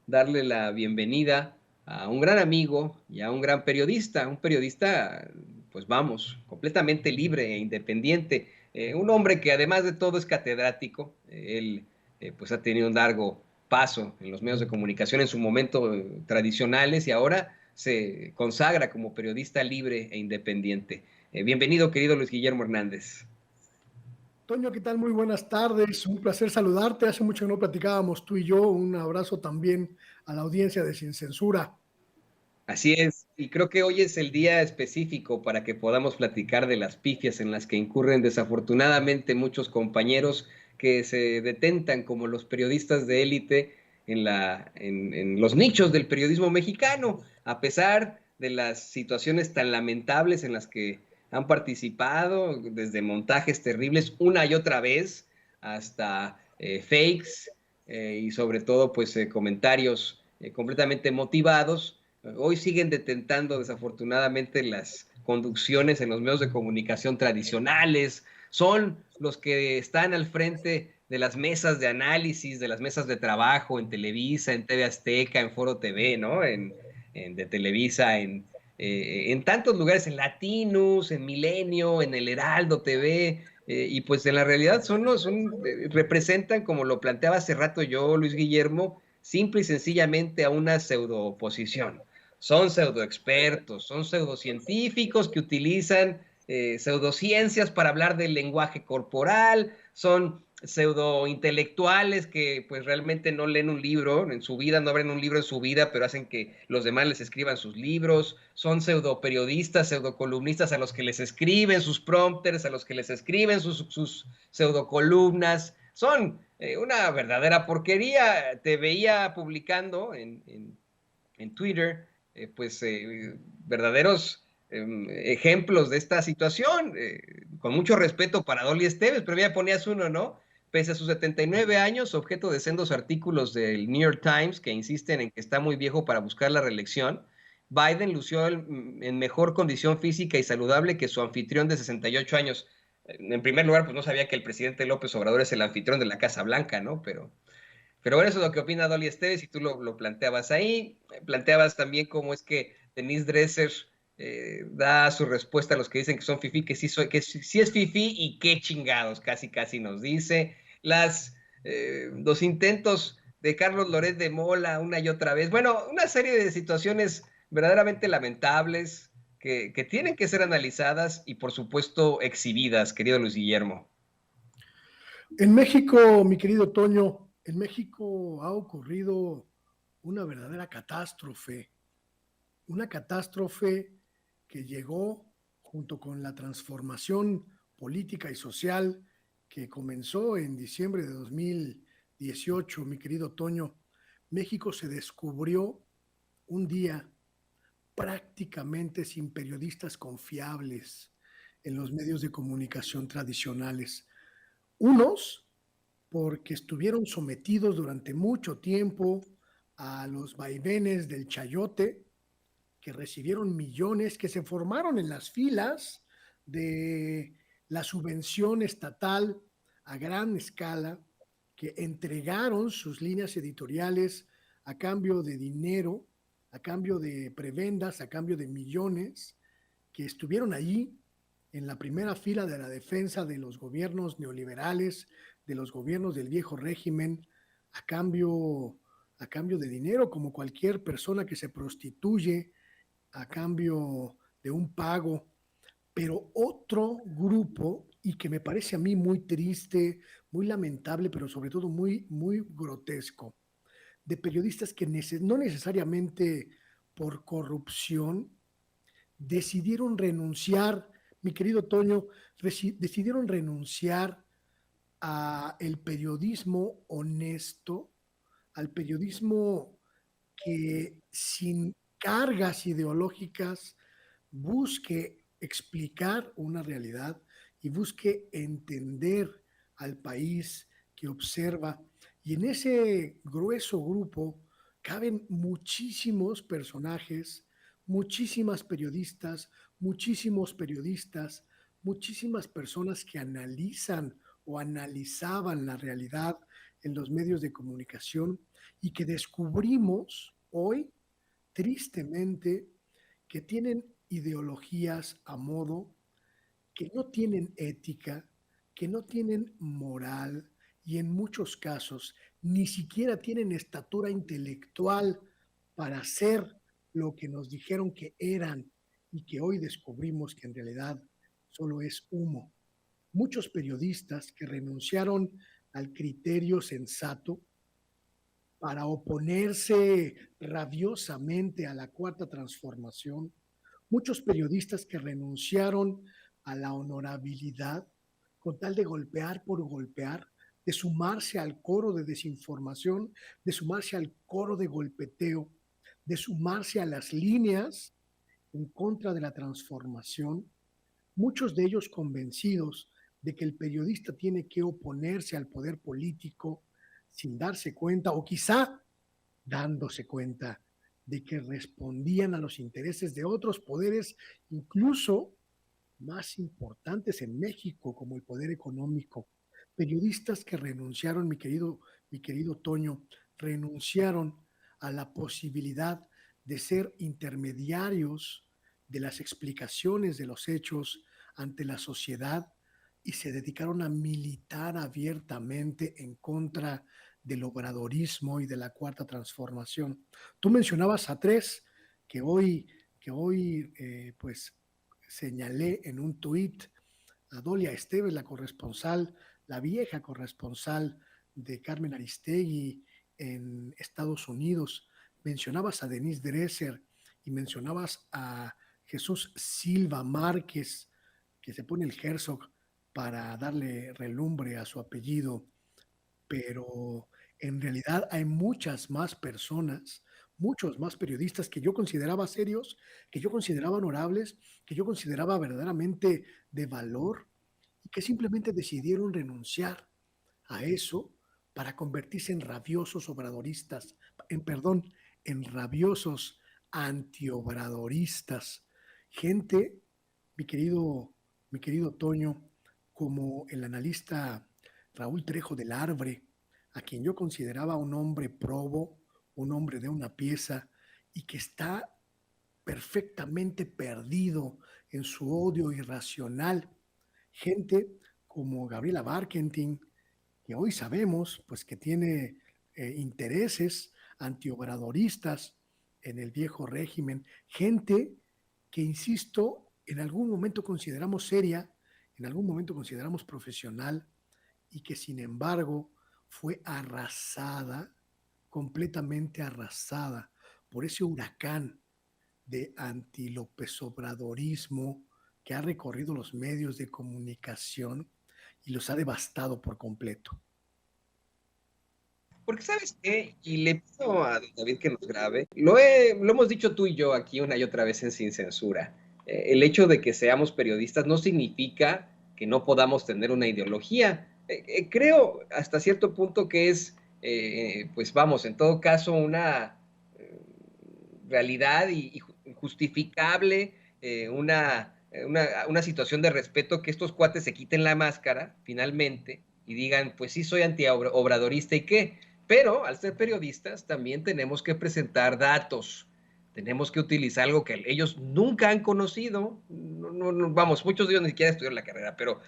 darle la bienvenida a un gran amigo y a un gran periodista, pues vamos, completamente libre e independiente, un hombre que además de todo es catedrático. Él pues ha tenido un largo paso en los medios de comunicación en su momento tradicionales y ahora se consagra como periodista libre e independiente. Bienvenido, querido Luis Guillermo Hernández. Toño, ¿qué tal? Muy buenas tardes. Un placer saludarte. Hace mucho que no platicábamos tú y yo. Un abrazo también a la audiencia de Sin Censura. Así es, y creo que hoy es el día específico para que podamos platicar de las pifias en las que incurren desafortunadamente muchos compañeros que se detentan como los periodistas de élite en los nichos del periodismo mexicano, a pesar de las situaciones tan lamentables en las que han participado, desde montajes terribles una y otra vez hasta fakes y sobre todo pues comentarios completamente motivados. Hoy siguen detentando desafortunadamente las conducciones en los medios de comunicación tradicionales, son los que están al frente de las mesas de análisis, de las mesas de trabajo en Televisa, en TV Azteca, en Foro TV, ¿no? De Televisa, en tantos lugares, en Latinus, en Milenio, en el Heraldo TV, y pues en la realidad representan, como lo planteaba hace rato yo, Luis Guillermo, simple y sencillamente a una pseudo oposición. Son pseudoexpertos, son pseudocientíficos que utilizan pseudociencias para hablar del lenguaje corporal, son pseudointelectuales que pues realmente no leen un libro en su vida, no abren un libro en su vida, pero hacen que los demás les escriban sus libros, son pseudoperiodistas, pseudocolumnistas a los que les escriben sus prompters, a los que les escriben sus pseudocolumnas, son una verdadera porquería. Te veía publicando en Twitter pues verdaderos ejemplos de esta situación, con mucho respeto para Dolly Esteves, pero ya ponías uno, ¿no? Pese a sus 79 años, objeto de sendos artículos del New York Times que insisten en que está muy viejo para buscar la reelección, Biden lució en mejor condición física y saludable que su anfitrión de 68 años. En primer lugar, pues no sabía que el presidente López Obrador es el anfitrión de la Casa Blanca, ¿no? Pero bueno, eso es lo que opina Dolly Esteves y tú lo planteabas ahí. Planteabas también cómo es que Denise Dresser da su respuesta a los que dicen que son fifí, que sí es fifí y qué chingados, casi nos dice. Los intentos de Carlos Loret de Mola una y otra vez. Bueno, una serie de situaciones verdaderamente lamentables que tienen que ser analizadas y por supuesto exhibidas, querido Luis Guillermo. En México, mi querido Toño, en México ha ocurrido una verdadera catástrofe. Una catástrofe que llegó junto con la transformación política y social que comenzó en diciembre de 2018, mi querido Toño. México se descubrió un día prácticamente sin periodistas confiables en los medios de comunicación tradicionales. Unos porque estuvieron sometidos durante mucho tiempo a los vaivenes del chayote, que recibieron millones, que se formaron en las filas de la subvención estatal a gran escala, que entregaron sus líneas editoriales a cambio de dinero, a cambio de prebendas, a cambio de millones, que estuvieron allí en la primera fila de la defensa de los gobiernos neoliberales, de los gobiernos del viejo régimen, a cambio, a cambio de dinero, como cualquier persona que se prostituye a cambio de un pago. Pero otro grupo, y que me parece a mí muy triste, muy lamentable, pero sobre todo muy grotesco, de periodistas que no necesariamente por corrupción decidieron renunciar, mi querido Toño, decidieron renunciar a el periodismo honesto, al periodismo que sin cargas ideológicas busque explicar una realidad y busque entender al país que observa. Y en ese grueso grupo caben muchísimos personajes, muchísimas periodistas, muchísimos periodistas, muchísimas personas que analizan o analizaban la realidad en los medios de comunicación y que descubrimos hoy, tristemente, que tienen ideologías a modo, que no tienen ética, que no tienen moral y en muchos casos ni siquiera tienen estatura intelectual para ser lo que nos dijeron que eran y que hoy descubrimos que en realidad solo es humo. Muchos periodistas que renunciaron al criterio sensato para oponerse rabiosamente a la cuarta transformación, muchos periodistas que renunciaron a la honorabilidad con tal de golpear por golpear, de sumarse al coro de desinformación, de sumarse al coro de golpeteo, de sumarse a las líneas en contra de la transformación, muchos de ellos convencidos de que el periodista tiene que oponerse al poder político sin darse cuenta o quizá dándose cuenta de que respondían a los intereses de otros poderes, incluso más importantes en México, como el poder económico. Periodistas que renunciaron, mi querido Toño, renunciaron a la posibilidad de ser intermediarios de las explicaciones de los hechos ante la sociedad y se dedicaron a militar abiertamente en contra del obradorismo y de la cuarta transformación. Tú mencionabas a tres que hoy pues señalé en un tuit a Dolia Esteves, la corresponsal, la vieja corresponsal de Carmen Aristegui en Estados Unidos. Mencionabas a Denise Dresser y mencionabas a Jesús Silva Márquez, que se pone el Herzog para darle relumbre a su apellido, pero en realidad hay muchas más personas, muchos más periodistas que yo consideraba serios, que yo consideraba honorables, que yo consideraba verdaderamente de valor y que simplemente decidieron renunciar a eso para convertirse en rabiosos obradoristas, perdón, en rabiosos antiobradoristas. Gente, mi querido, mi querido Toño, como el analista Raúl Trejo del Arbre, a quien yo consideraba un hombre probo, un hombre de una pieza, y que está perfectamente perdido en su odio irracional. Gente como Gabriela Barkentin, que hoy sabemos pues que tiene intereses antiobradoristas en el viejo régimen, gente que, insisto, en algún momento consideramos seria, en algún momento consideramos profesional y que sin embargo fue arrasada, completamente arrasada por ese huracán de anti-López Obradorismo que ha recorrido los medios de comunicación y los ha devastado por completo. Porque sabes qué, y le pido a don David que nos grabe, lo hemos dicho tú y yo aquí una y otra vez en Sin Censura. El hecho de que seamos periodistas no significa que no podamos tener una ideología. Creo hasta cierto punto que es, pues vamos, en todo caso, una realidad y justificable, una situación de respeto que estos cuates se quiten la máscara finalmente y digan, pues sí, soy antiobradorista y qué. Pero al ser periodistas también tenemos que presentar datos, tenemos que utilizar algo que ellos nunca han conocido, vamos, muchos de ellos ni siquiera estudiaron la carrera, pero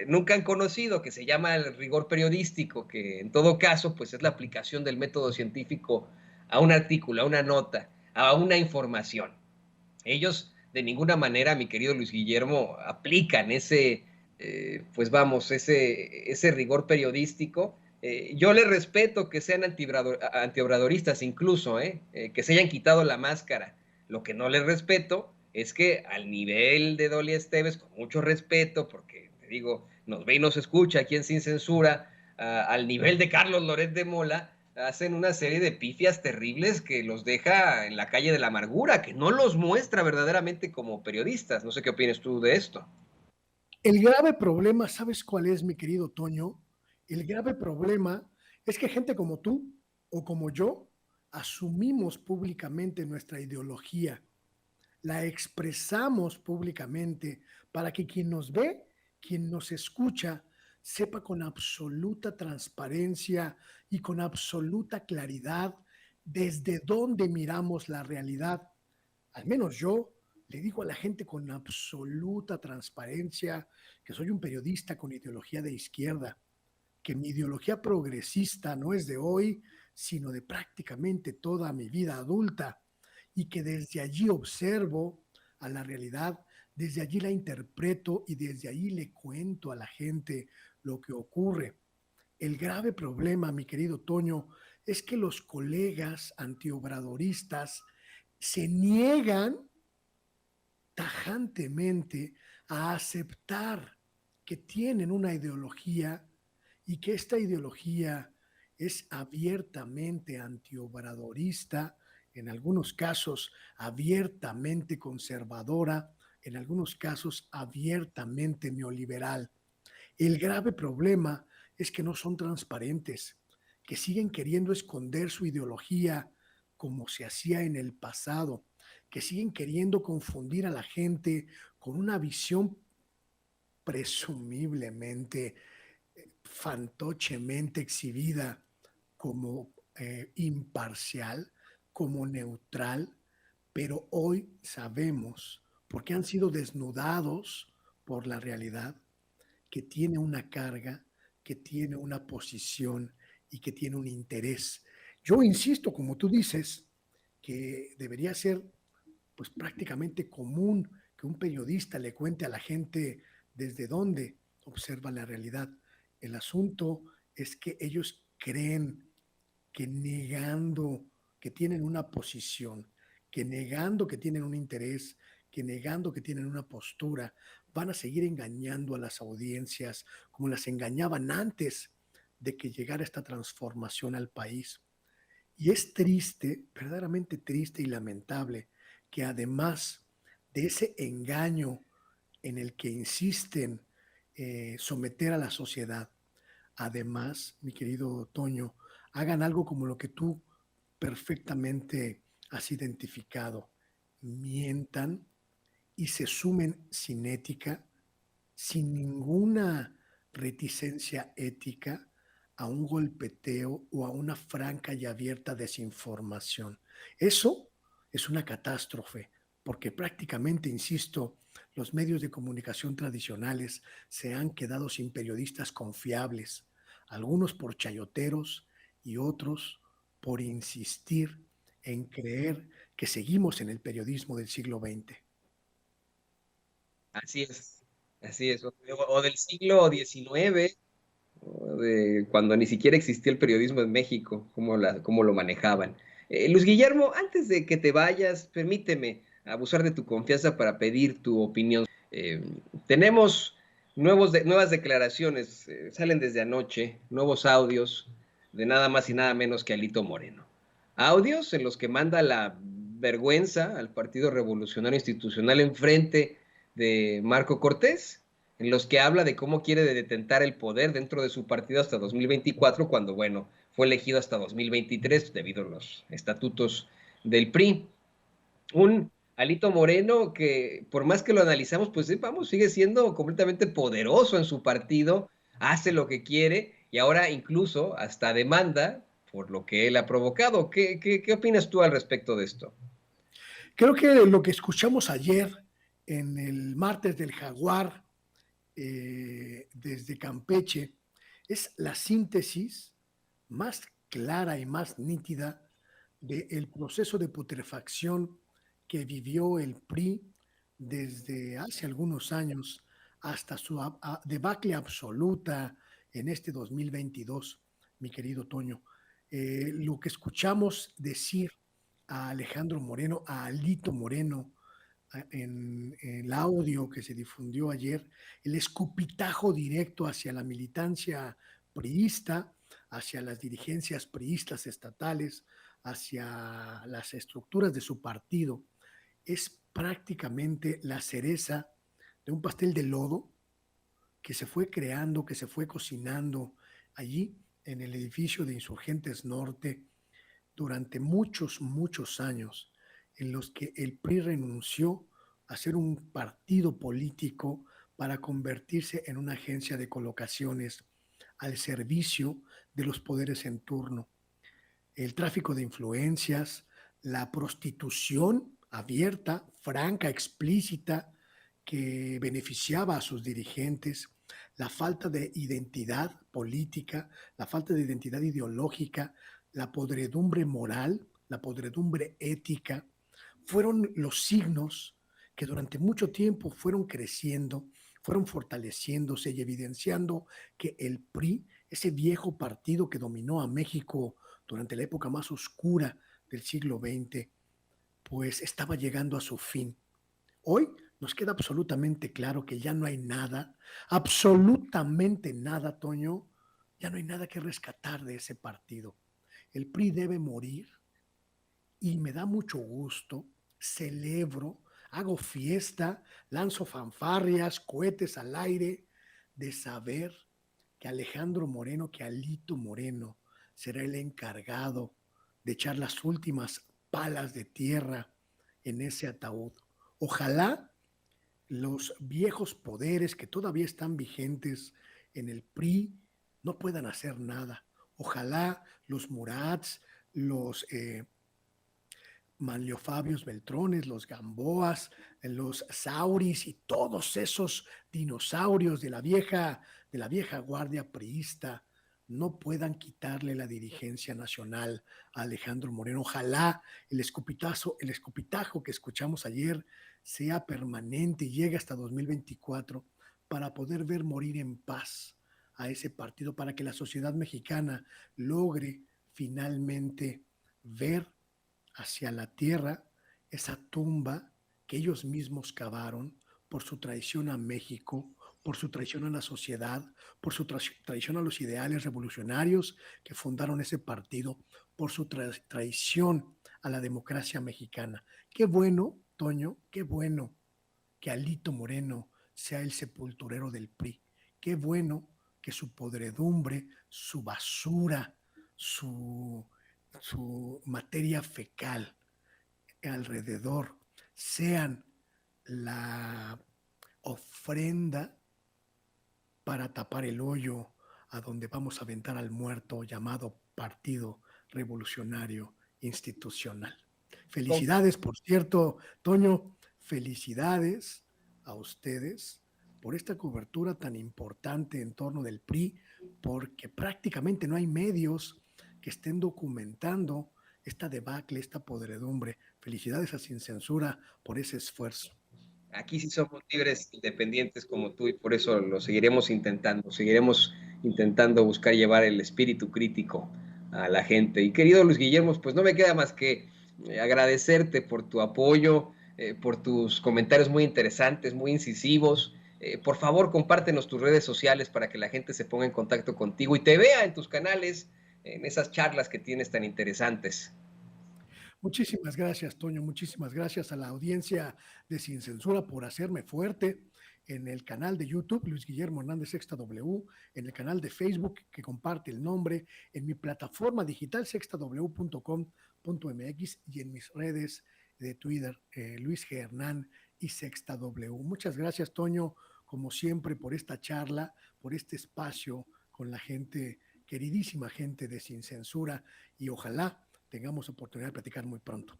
nunca han conocido, que se llama el rigor periodístico, que en todo caso pues es la aplicación del método científico a un artículo, a una nota, a una información. Ellos de ninguna manera, mi querido Luis Guillermo, aplican pues vamos, ese rigor periodístico. Yo les respeto que sean antiobradoristas incluso, que se hayan quitado la máscara. Lo que no les respeto es que al nivel de Dolia Esteves, con mucho respeto, porque te digo, nos ve y nos escucha aquí en Sin Censura, al nivel de Carlos Loret de Mola, hacen una serie de pifias terribles que los deja en la calle de la amargura, que no los muestra verdaderamente como periodistas. No sé qué opinas tú de esto. El grave problema, ¿sabes cuál es, mi querido Toño? El grave problema es que gente como tú o como yo asumimos públicamente nuestra ideología, la expresamos públicamente para que quien nos ve, quien nos escucha, sepa con absoluta transparencia y con absoluta claridad desde dónde miramos la realidad. Al menos yo le digo a la gente con absoluta transparencia que soy un periodista con ideología de izquierda, que mi ideología progresista no es de hoy, sino de prácticamente toda mi vida adulta, y que desde allí observo a la realidad, desde allí la interpreto y desde allí le cuento a la gente lo que ocurre. El grave problema, mi querido Toño, es que los colegas antiobradoristas se niegan tajantemente a aceptar que tienen una ideología y que esta ideología es abiertamente antiobradorista, en algunos casos abiertamente conservadora, en algunos casos abiertamente neoliberal. El grave problema es que no son transparentes, que siguen queriendo esconder su ideología como se hacía en el pasado, que siguen queriendo confundir a la gente con una visión presumiblemente, fantochemente exhibida como imparcial, como neutral, pero hoy sabemos, porque han sido desnudados por la realidad, que tiene una carga, que tiene una posición y que tiene un interés. Yo insisto, como tú dices, que debería ser pues prácticamente común que un periodista le cuente a la gente desde dónde observa la realidad. El asunto es que ellos creen que negando que tienen una posición, que negando que tienen un interés, que negando que tienen una postura, van a seguir engañando a las audiencias como las engañaban antes de que llegara esta transformación al país. Y es triste, verdaderamente triste y lamentable, que además de ese engaño en el que insisten someter a la sociedad, además, mi querido Toño, hagan algo como lo que tú perfectamente has identificado, mientan y se sumen sin ética, sin ninguna reticencia ética, a un golpeteo o a una franca y abierta desinformación. Eso es una catástrofe, porque prácticamente, insisto, los medios de comunicación tradicionales se han quedado sin periodistas confiables, algunos por chayoteros y otros por insistir en creer que seguimos en el periodismo del siglo XX. Así es, así es. O del siglo XIX, o de cuando ni siquiera existía el periodismo en México, cómo lo manejaban. Luis Guillermo, antes de que te vayas, permíteme abusar de tu confianza para pedir tu opinión. Tenemos nuevas declaraciones, salen desde anoche, nuevos audios de nada más y nada menos que Alito Moreno. Audios en los que manda la vergüenza al Partido Revolucionario Institucional enfrente de Marco Cortés, en los que habla de cómo quiere detentar el poder dentro de su partido hasta 2024, cuando, bueno, fue elegido hasta 2023 debido a los estatutos del PRI. Un Alito Moreno que, por más que lo analizamos, pues vamos, sigue siendo completamente poderoso en su partido, hace lo que quiere y ahora incluso hasta demanda por lo que él ha provocado. ¿Qué opinas tú al respecto de esto? Creo que lo que escuchamos ayer en el martes del Jaguar desde Campeche es la síntesis más clara y más nítida del proceso de putrefacción que vivió el PRI desde hace algunos años hasta su debacle absoluta en este 2022, mi querido Toño. Lo que escuchamos decir a Alejandro Moreno, a Alito Moreno, en el audio que se difundió ayer, el escupitajo directo hacia la militancia priista, hacia las dirigencias priistas estatales, hacia las estructuras de su partido, es prácticamente la cereza de un pastel de lodo que se fue creando, que se fue cocinando allí en el edificio de Insurgentes Norte durante muchos, muchos años, en los que el PRI renunció a ser un partido político para convertirse en una agencia de colocaciones al servicio de los poderes en turno. El tráfico de influencias, la prostitución abierta, franca, explícita, que beneficiaba a sus dirigentes, la falta de identidad política, la falta de identidad ideológica, la podredumbre moral, la podredumbre ética, fueron los signos que durante mucho tiempo fueron creciendo, fueron fortaleciéndose y evidenciando que el PRI, ese viejo partido que dominó a México durante la época más oscura del siglo XX, pues estaba llegando a su fin. Hoy nos queda absolutamente claro que ya no hay nada, absolutamente nada, Toño, ya no hay nada que rescatar de ese partido. El PRI debe morir y me da mucho gusto, celebro, hago fiesta, lanzo fanfarrias, cohetes al aire, de saber que Alejandro Moreno, que Alito Moreno será el encargado de echar las últimas palas de tierra en ese ataúd. Ojalá los viejos poderes que todavía están vigentes en el PRI no puedan hacer nada. Ojalá los Murats, los Manlio Fabios Beltrones, los Gamboas, los Sauris y todos esos dinosaurios de la vieja guardia priista no puedan quitarle la dirigencia nacional a Alejandro Moreno. Ojalá el escupitajo que escuchamos ayer sea permanente y llegue hasta 2024 para poder ver morir en paz a ese partido, para que la sociedad mexicana logre finalmente ver hacia la tierra esa tumba que ellos mismos cavaron por su traición a México, por su traición a la sociedad, por su traición a los ideales revolucionarios que fundaron ese partido, por su traición a la democracia mexicana. Qué bueno, Toño, qué bueno que Alito Moreno sea el sepulturero del PRI. Qué bueno que su podredumbre, su basura, su materia fecal alrededor sean la ofrenda para tapar el hoyo a donde vamos a aventar al muerto llamado Partido Revolucionario Institucional. Felicidades, por cierto, Toño, felicidades a ustedes por esta cobertura tan importante en torno del PRI, porque prácticamente no hay medios que estén documentando esta debacle, esta podredumbre. Felicidades a Sin Censura por ese esfuerzo. Aquí sí somos libres, independientes como tú, y por eso lo seguiremos intentando buscar llevar el espíritu crítico a la gente. Y querido Luis Guillermo, pues no me queda más que agradecerte por tu apoyo, por tus comentarios muy interesantes, muy incisivos. Por favor, compártenos tus redes sociales para que la gente se ponga en contacto contigo y te vea en tus canales, en esas charlas que tienes tan interesantes. Muchísimas gracias, Toño. Muchísimas gracias a la audiencia de Sin Censura por hacerme fuerte en el canal de YouTube, Luis Guillermo Hernández Sexta W, en el canal de Facebook que comparte el nombre, en mi plataforma digital sextaw.com.mx y en mis redes de Twitter, Luis G. Hernán y Sexta W. Muchas gracias, Toño, como siempre, por esta charla, por este espacio con la gente, queridísima gente de Sin Censura, y ojalá tengamos oportunidad de platicar muy pronto.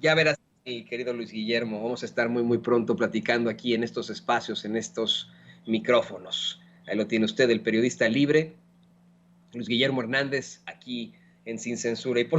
Ya verás, mi querido Luis Guillermo, vamos a estar muy pronto platicando aquí en estos espacios, en estos micrófonos. Ahí lo tiene usted, el periodista libre, Luis Guillermo Hernández, aquí en Sin Censura. Y por